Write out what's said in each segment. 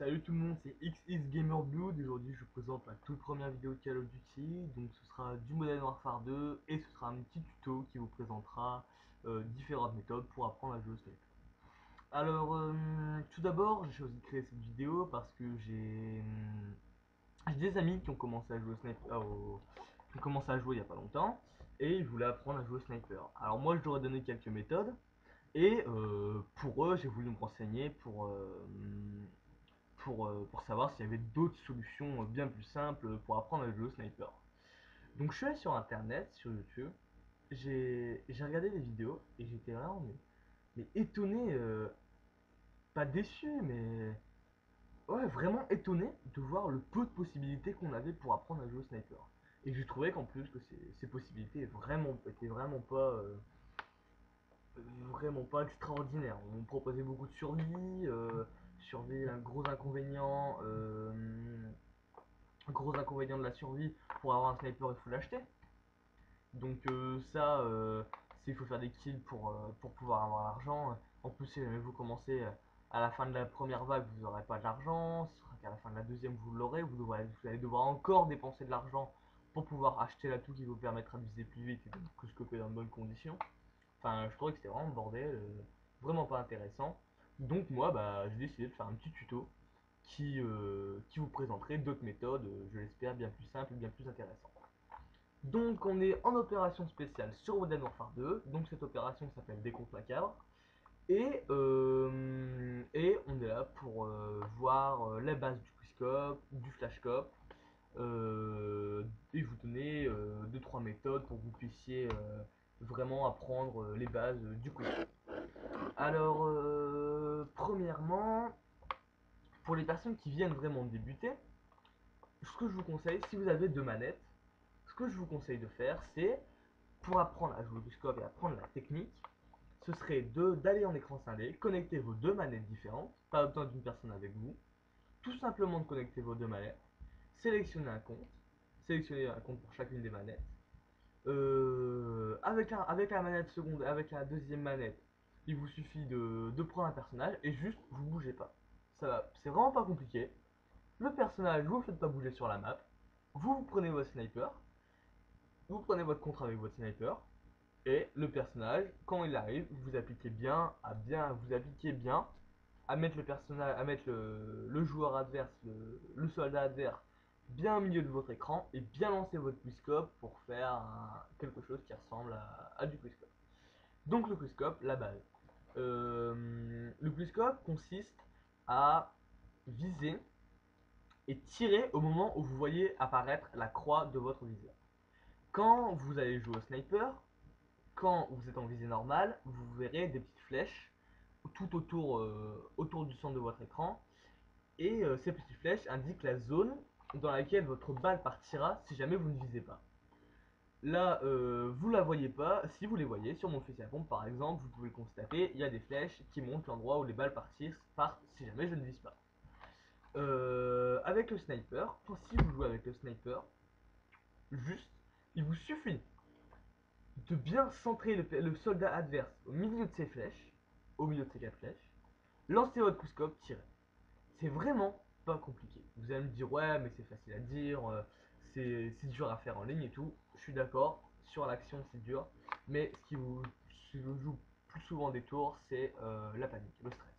Salut tout le monde, c'est XXGamerBlood. Aujourd'hui, je vous présente la toute première vidéo de Call of Duty. Donc, ce sera du Modern Warfare 2 et ce sera un petit tuto qui vous présentera différentes méthodes pour apprendre à jouer au sniper. Alors, tout d'abord, j'ai choisi de créer cette vidéo parce que j'ai des amis qui ont commencé à jouer au sniper, qui ont commencé à jouer il y a pas longtemps et ils voulaient apprendre à jouer au sniper. Alors, moi, je leur ai donné quelques méthodes et pour eux, j'ai voulu me renseigner pour savoir s'il y avait d'autres solutions bien plus simples pour apprendre à jouer au sniper. Donc je suis allé sur internet, sur YouTube, j'ai regardé des vidéos et j'étais vraiment mais étonné, pas déçu, mais ouais, vraiment étonné de voir le peu de possibilités qu'on avait pour apprendre à jouer au sniper. Et j'ai trouvé qu'en plus que ces possibilités étaient vraiment pas extraordinaires. On me proposait beaucoup de survie, survie un gros inconvénient de la survie, pour avoir un sniper, il faut l'acheter. Donc ça, il faut faire des kills pour pouvoir avoir l'argent. En plus, si jamais vous commencez à la fin de la première vague, vous n'aurez pas d'argent. Ce sera qu'à la fin de la deuxième, vous l'aurez. Vous allez devoir encore dépenser de l'argent pour pouvoir acheter l'atout qui vous permettra de viser plus vite et de scoper dans de bonnes conditions. Enfin, je trouvais que c'était vraiment le bordel, vraiment pas intéressant. Donc moi, bah, j'ai décidé de faire un petit tuto qui vous présenterait d'autres méthodes, je l'espère, bien plus simples et bien plus intéressantes. Donc on est en opération spéciale sur Modern Warfare 2, donc cette opération s'appelle Décompte Macabre, et on est là pour voir la base du Quickscope, du Flashcope, et vous donner 2-3 méthodes pour que vous puissiez vraiment apprendre les bases du Quickscope. Alors, premièrement, pour les personnes qui viennent vraiment de débuter, ce que je vous conseille, si vous avez deux manettes, ce que je vous conseille de faire, c'est, pour apprendre à jouer du scope et apprendre la technique, ce serait d'aller en écran scindé, connecter vos deux manettes différentes, pas besoin d'une personne avec vous, tout simplement de connecter vos deux manettes, sélectionner un compte pour chacune des manettes. Avec la manette seconde, avec la deuxième manette, il vous suffit de prendre un personnage et juste vous bougez pas. C'est vraiment pas compliqué. Le personnage, vous ne faites pas bouger sur la map. Vous prenez votre sniper. Vous prenez votre contre avec votre sniper. Et le personnage, quand il arrive, vous appliquez bien à mettre le personnage, à mettre le joueur adverse, le soldat adverse, bien au milieu de votre écran et bien lancer votre quickscope pour faire quelque chose qui ressemble à du quickscope. Donc le quickscope, la base. Le quickscope consiste à viser et tirer au moment où vous voyez apparaître la croix de votre viseur. Quand vous allez jouer au sniper, quand vous êtes en visée normale, vous verrez des petites flèches tout autour du centre de votre écran. Et ces petites flèches indiquent la zone dans laquelle votre balle partira si jamais vous ne visez pas. Là, vous la voyez pas. Si vous les voyez, sur mon fusil à pompe par exemple, vous pouvez le constater, il y a des flèches qui montrent l'endroit où les balles partent si jamais je ne vise pas. Avec le sniper, si vous jouez avec le sniper, juste, il vous suffit de bien centrer le soldat adverse au milieu de ses flèches, au milieu de ses 4 flèches, lancer votre quickscope, tirer. C'est vraiment pas compliqué. Vous allez me dire, ouais, mais c'est facile à dire, c'est dur à faire en ligne et tout. Je suis d'accord, sur l'action c'est dur, mais ce qui vous joue plus souvent des tours, c'est la panique, le stress.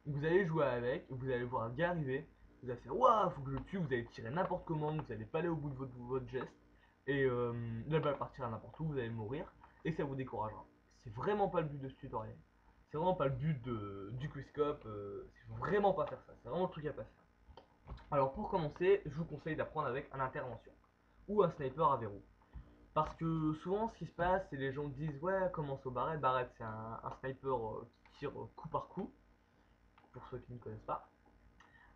Vous allez jouer avec, vous allez voir un gars arriver, vous allez faire waouh, faut que je le tue, vous allez tirer n'importe comment, vous allez pas aller au bout de votre geste, et la balle partira n'importe où, vous allez mourir, et ça vous découragera. C'est vraiment pas le but de ce tutoriel. C'est vraiment pas le but du quickscope, c'est vraiment pas faire ça, c'est vraiment le truc à pas faire. Alors pour commencer, je vous conseille d'apprendre avec un intervention, ou un sniper à verrou. Parce que souvent ce qui se passe, c'est les gens disent ouais, commence au barrette. Barrette c'est un sniper qui tire coup par coup, pour ceux qui ne connaissent pas.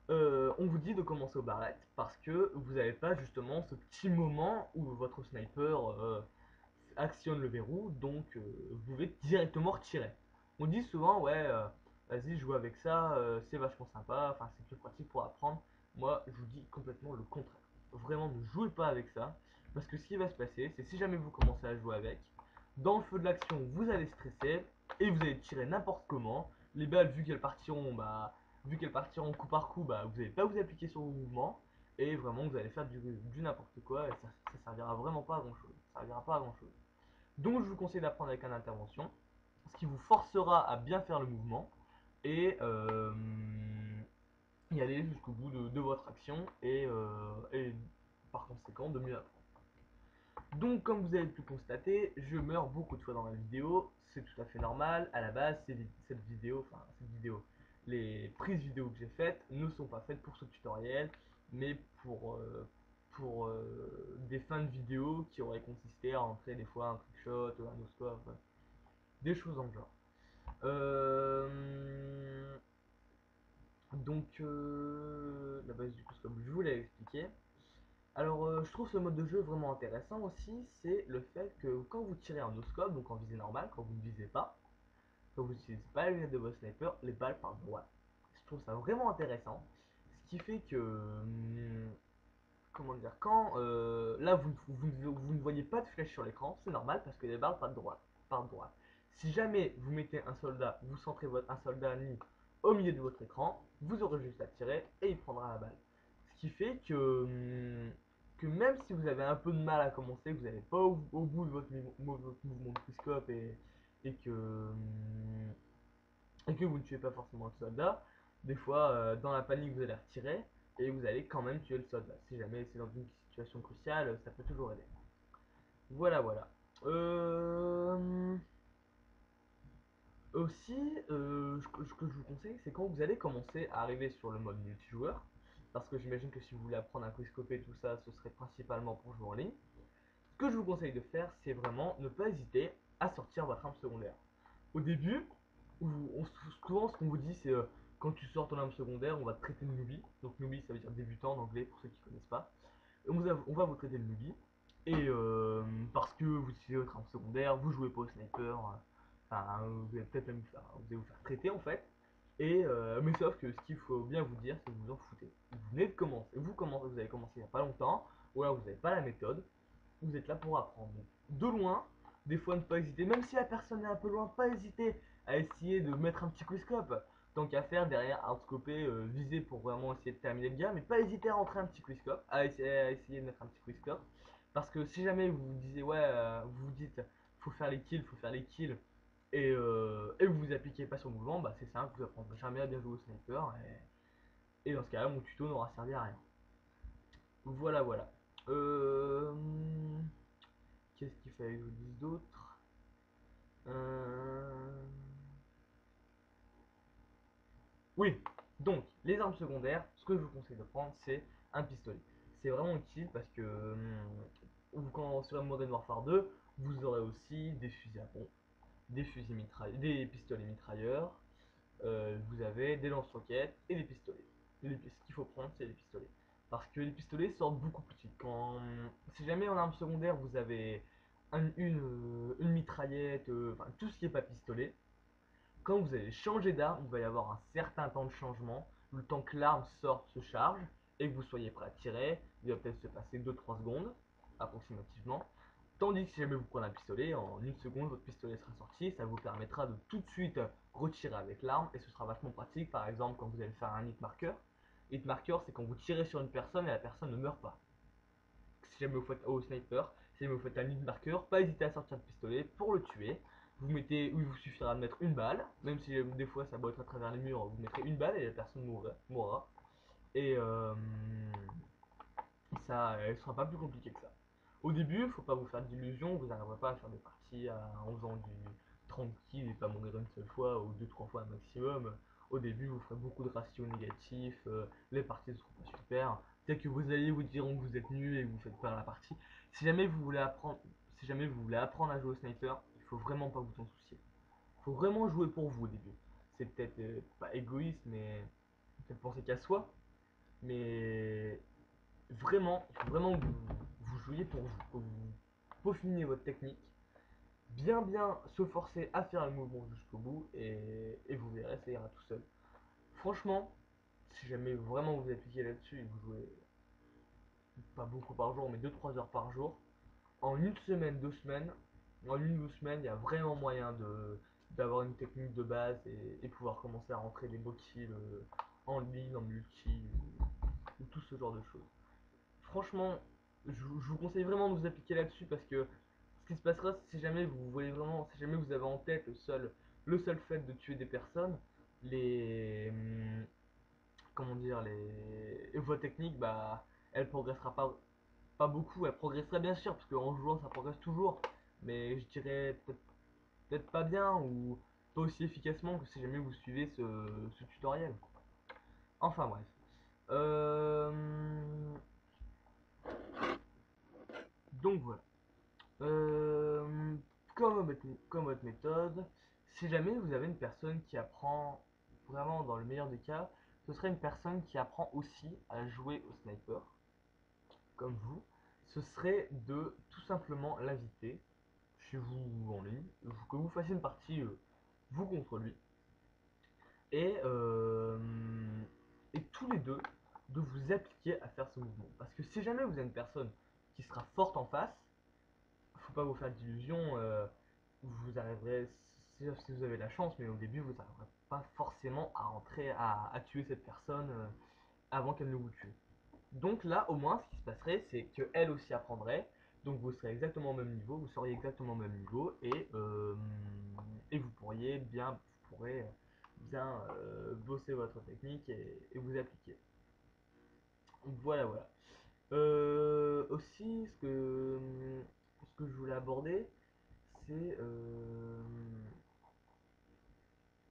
On vous dit de commencer au barrette parce que vous n'avez pas justement ce petit moment où votre sniper actionne le verrou, donc vous pouvez directement retirer. On dit souvent ouais, vas-y joue avec ça, c'est vachement sympa, enfin c'est plus pratique pour apprendre. Moi je vous dis complètement le contraire. Vraiment ne jouez pas avec ça, parce que ce qui va se passer, c'est si jamais vous commencez à jouer avec, dans le feu de l'action vous allez stresser et vous allez tirer n'importe comment. Les balles vu qu'elles partiront, bah vu qu'elles partiront coup par coup, bah, vous n'allez pas vous appliquer sur vos mouvements, et vraiment vous allez faire du n'importe quoi, et ça servira vraiment pas à grand chose. Ça servira pas à grand chose. Donc je vous conseille d'apprendre avec un intervention, ce qui vous forcera à bien faire le mouvement, et y aller jusqu'au bout de votre action, et par conséquent de mieux apprendre. Donc comme vous avez pu constater, je meurs beaucoup de fois dans la vidéo, c'est tout à fait normal. À la base, cette vidéo, les prises vidéo que j'ai faites ne sont pas faites pour ce tutoriel, mais pour des fins de vidéo qui auraient consisté à entrer des fois un trickshot, un no-scope, des choses dans le genre. La base du coup, comme je vous l'ai expliqué. Alors, je trouve ce mode de jeu vraiment intéressant aussi, c'est le fait que quand vous tirez en no-scope, donc en visée normale, quand vous ne visez pas, quand vous n'utilisez pas les lunettes de votre sniper, les balles partent droit. Je trouve ça vraiment intéressant, ce qui fait que, comment dire, quand là vous ne voyez pas de flèche sur l'écran, c'est normal parce que les balles partent droit. Si jamais vous mettez un soldat, vous centrez un soldat ennemi au milieu de votre écran, vous aurez juste à tirer et il prendra la balle. Ce qui fait que même si vous avez un peu de mal à commencer, que vous n'allez pas au bout de votre mouvement de quickscope et que vous ne tuez pas forcément le soldat, des fois dans la panique vous allez retirer et vous allez quand même tuer le soldat. Si jamais c'est dans une situation cruciale, ça peut toujours aider. Voilà, voilà. Aussi, ce que je vous conseille, c'est quand vous allez commencer à arriver sur le mode multijoueur, parce que j'imagine que si vous voulez apprendre à quickscoper et tout ça, ce serait principalement pour jouer en ligne. Ce que je vous conseille de faire, c'est vraiment ne pas hésiter à sortir votre arme secondaire. Au début, souvent ce qu'on vous dit, c'est quand tu sors ton arme secondaire, on va te traiter de newbie. Donc newbie, ça veut dire débutant en anglais pour ceux qui ne connaissent pas. On va vous traiter de newbie. Et parce que vous utilisez votre arme secondaire, vous jouez pas au sniper, enfin, vous allez peut-être même vous allez vous faire traiter en fait. Mais sauf que ce qu'il faut bien vous dire, c'est que vous en foutez. Vous venez de commencer, vous avez commencé il n'y a pas longtemps, ou alors vous n'avez pas la méthode, vous êtes là pour apprendre. Donc, de loin, des fois ne pas hésiter, même si la personne est un peu loin, pas hésiter à essayer de mettre un petit quickscope. Tant qu'à faire, derrière hardscoper, viser pour vraiment essayer de terminer le game, mais pas hésiter à rentrer un petit quickscope, à essayer de mettre un petit quickscope. Parce que si jamais vous vous disiez, ouais, vous vous dites, faut faire les kills, et vous vous appliquez pas sur le mouvement, bah c'est simple, vous apprendrez jamais à bien jouer au sniper, et dans ce cas-là, mon tuto n'aura servi à rien. Voilà, voilà. Euh, Qu'est-ce qu'il fallait que je vous dise d'autre? Euh, Oui, donc les armes secondaires, ce que je vous conseille de prendre, c'est un pistolet. C'est vraiment utile parce que quand sur Modern Warfare 2, vous aurez aussi des fusils à pompe, des pistolets mitrailleurs, vous avez des lance-roquettes et des pistolets. Ce qu'il faut prendre, c'est les pistolets. Parce que les pistolets sortent beaucoup plus vite. Si jamais en arme secondaire, vous avez une mitraillette, enfin, tout ce qui n'est pas pistolet, quand vous allez changer d'arme, il va y avoir un certain temps de changement, le temps que l'arme sorte, se charge, et que vous soyez prêt à tirer. Il va peut-être se passer 2-3 secondes, approximativement. Tandis que si jamais vous prenez un pistolet, en une seconde, votre pistolet sera sorti, ça vous permettra de tout de suite retirer avec l'arme, et ce sera vachement pratique, par exemple, quand vous allez faire un hit marker. Hit marker, c'est quand vous tirez sur une personne et la personne ne meurt pas. Si jamais vous faites au sniper, si jamais vous faites un hit marker, pas hésiter à sortir le pistolet pour le tuer. Vous mettez, il vous suffira de mettre une balle, même si des fois ça doit être à travers les murs, vous mettrez une balle et la personne mourra. Et ça, elle sera pas plus compliqué que ça. Au début, il faut pas vous faire d'illusions, vous n'arriverez pas à faire des parties en faisant du 30 kills et pas mourir une seule fois ou 2-3 fois un maximum. Au début, vous ferez beaucoup de ratios négatifs, les parties ne seront pas super. Dès que vos alliés vous diront que vous êtes nul et que vous faites perdre la partie. Si jamais vous voulez apprendre, si jamais vous voulez apprendre à jouer au sniper, il faut vraiment pas vous en soucier. Il faut vraiment jouer pour vous au début. C'est peut-être pas égoïste, mais peut-être penser qu'à soi. Mais vraiment, il faut vraiment que vous jouiez pour vous, que vous peaufiniez votre technique, bien se forcer à faire le mouvement jusqu'au bout, et vous verrez, ça ira tout seul. Franchement, si jamais vraiment vous appliquez là-dessus et que vous jouez pas beaucoup par jour, mais 2-3 heures par jour, en une semaine, 2 semaines, en une ou 2 semaines, il y a vraiment moyen d'avoir une technique de base et pouvoir commencer à rentrer des beaux kills en multi ou tout ce genre de choses. Franchement, je vous conseille vraiment de vous appliquer là-dessus parce que ce qui se passera, si jamais vous voyez vraiment, si jamais vous avez en tête le seul fait de tuer des personnes, les, comment dire, votre technique, bah, elle progressera pas beaucoup. Elle progresserait bien sûr, parce qu'en jouant, ça progresse toujours, mais je dirais peut-être pas bien ou pas aussi efficacement que si jamais vous suivez ce tutoriel. Enfin bref. Euh, donc voilà. Euh, comme votre méthode, si jamais vous avez une personne qui apprend, vraiment dans le meilleur des cas, ce serait une personne qui apprend aussi à jouer au sniper, comme vous, ce serait de tout simplement l'inviter chez vous en ligne, que vous fassiez une partie vous contre lui, et, euh, et tous les deux de vous appliquer à faire ce mouvement. Parce que si jamais vous avez une personne qui sera forte en face, faut pas vous faire d'illusions, vous arriverez, si vous avez la chance, mais au début vous n'arriverez pas forcément à rentrer, à tuer cette personne avant qu'elle ne vous tue. Donc là, au moins, ce qui se passerait, c'est qu'elle aussi apprendrait. Donc vous serez exactement au même niveau, vous seriez exactement au même niveau et vous pourriez bien, bosser votre technique et vous appliquer. Voilà, voilà. Aussi, ce que je voulais aborder, c'est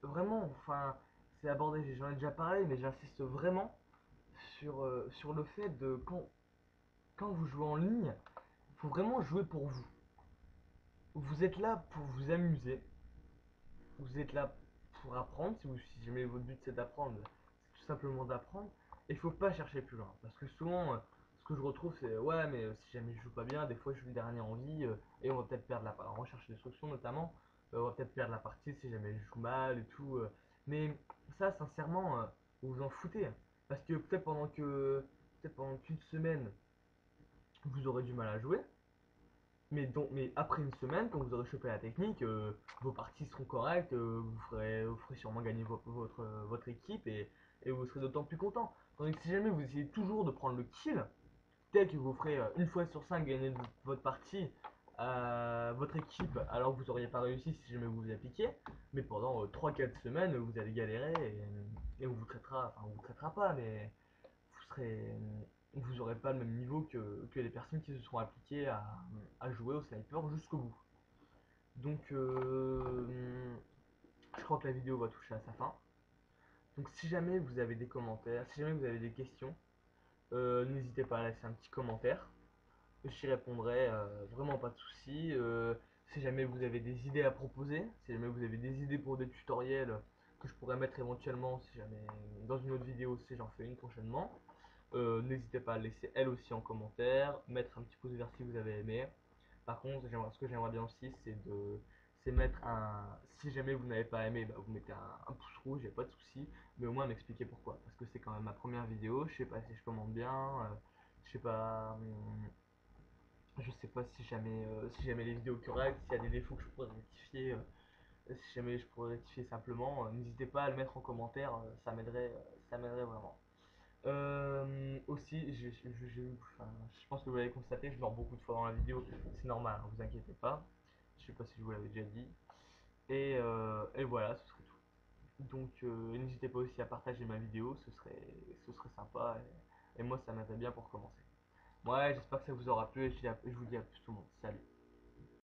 vraiment, enfin, c'est abordé, j'en ai déjà parlé, mais j'insiste vraiment sur le fait de quand vous jouez en ligne, il faut vraiment jouer pour vous. Vous êtes là pour vous amuser. Vous êtes là pour apprendre. Si jamais votre but c'est d'apprendre, c'est tout simplement d'apprendre. Et il faut pas chercher plus loin. Parce que souvent, ce que je retrouve, c'est ouais, mais si jamais je joue pas bien, des fois je suis le dernier en vie et on va peut-être perdre la partie. En recherche et destruction notamment, on va peut-être perdre la partie si jamais je joue mal et tout. Mais ça, sincèrement, vous vous en foutez. Parce que peut-être pendant qu'une semaine, vous aurez du mal à jouer. Mais après une semaine, quand vous aurez chopé la technique, vos parties seront correctes, vous ferez sûrement gagner votre équipe et vous serez d'autant plus content. Tandis que si jamais vous essayez toujours de prendre le kill, tel que vous ferez une fois sur 5 gagner votre partie à votre équipe alors que vous n'auriez pas réussi si jamais vous vous appliquiez, mais pendant 3-4 semaines vous allez galérer et on vous traitera, enfin on vous traitera pas, mais vous serez, vous n'aurez pas le même niveau que les personnes qui se seront appliquées à jouer au sniper jusqu'au bout. Donc, je crois que la vidéo va toucher à sa fin. Donc, si jamais vous avez des commentaires, si jamais vous avez des questions, n'hésitez pas à laisser un petit commentaire. J'y répondrai, vraiment pas de soucis. Si jamais vous avez des idées à proposer, si jamais vous avez des idées pour des tutoriels que je pourrais mettre éventuellement, si jamais dans une autre vidéo, si j'en fais une prochainement. N'hésitez pas à laisser elle aussi en commentaire, mettre un petit pouce vert si vous avez aimé. Par contre, ce que j'aimerais bien aussi, c'est mettre un. Si jamais vous n'avez pas aimé, bah, vous mettez un pouce rouge, y a pas de souci, mais au moins m'expliquer pourquoi. Parce que c'est quand même ma première vidéo, je sais pas si je commande bien, je sais pas. Je sais pas si jamais les vidéos correctes, s'il y a des défauts que je pourrais rectifier, si jamais je pourrais rectifier simplement, n'hésitez pas à le mettre en commentaire, ça m'aiderait vraiment. Aussi, enfin, je pense que vous l'avez constaté, je dors beaucoup de fois dans la vidéo, c'est normal, hein, vous inquiétez pas. Je sais pas si je vous l'avais déjà dit. Et voilà, ce serait tout. Donc n'hésitez pas aussi à partager ma vidéo, ce serait sympa et moi ça m'aiderait bien pour commencer. Ouais, j'espère que ça vous aura plu et je vous dis à plus tout le monde. Salut.